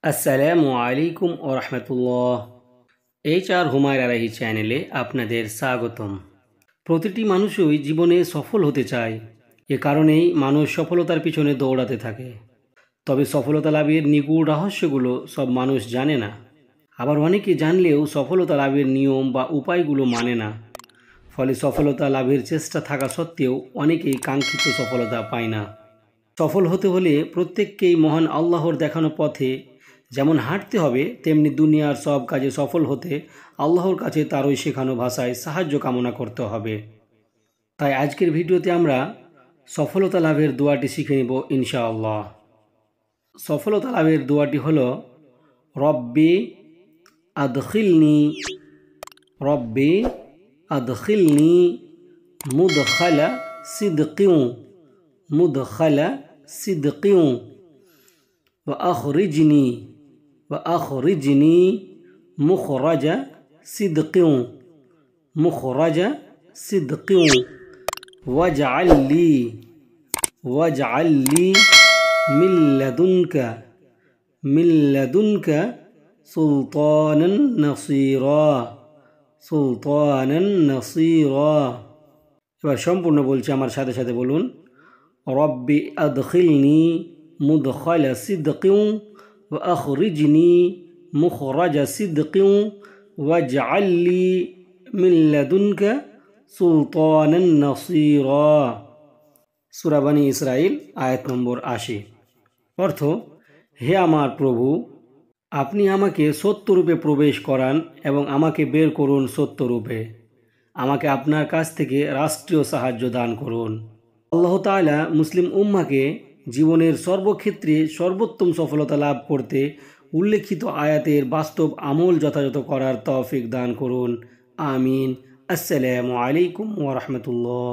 আসসালামু আলাইকুম ও রহমতুল্লাহ। HR হুমায়রা রাহি চ্যানেলে আপনাদের স্বাগতম। প্রতিটি মানুষই জীবনে সফল হতে চায়। এ কারণেই মানুষ সফলতার পিছনে দৌড়াতে থাকে। তবে সফলতা লাভের নিগূঢ় রহস্যগুলো সব মানুষ জানে না। আবার অনেকে জানলেও সফলতা লাভের নিয়ম বা উপায়গুলো মানে না। ফলে সফলতা লাভের চেষ্টা থাকা সত্ত্বেও অনেকেই কাঙ্ক্ষিত সফলতা পায় না। সফল হতে হলে প্রত্যেককেই মহান আল্লাহর দেখানো পথে যেমন হাঁটতে হবে, তেমনি দুনিয়ার সব কাজে সফল হতে আল্লাহর কাছে তারই শেখানো ভাষায় সাহায্য কামনা করতে হবে। তাই আজকের ভিডিওতে আমরা সফলতা লাভের দোয়াটি শিখে নেব ইনশাআল্লাহ। সফলতা লাভের দোয়াটি হলো রব্বি আদখিলনি রব্বি আদখিলনি মুদখালা সিদকিউ মুদখালা সিদকিউ وأخرجني مخرج صدق مخرج صدق واجعل لي من لدنك سلطانا نصيرا এবার সম্পূর্ণ বলছি, আমার সাথে সাথে বলুন। রব্বি আদখিলনি মুদখালা সিদকিউ وأخرجني مخرج صدق واجعل لي من لدنك سلطانا نصيرا। সূরা বনী ইসরাইল আয়াত নম্বর ৮০। অর্থ: হে আমার প্রভু, আপনি আমাকে সত্যরূপে প্রবেশ করান এবং আমাকে বের করুন সত্যরূপে। আমাকে আপনার কাছ থেকে রাষ্ট্রীয় সাহায্য দান করুন। আল্লাহ তাআলা মুসলিম উম্মাহকে জীবনের সর্বক্ষেত্রে সর্বোত্তম সফলতা লাভ করতে উল্লেখিত আয়াতের বাস্তব আমল যথাযথ করার তৌফিক দান করুন। আমিন। আসসালামু আলাইকুম ওয়া রাহমাতুল্লাহ।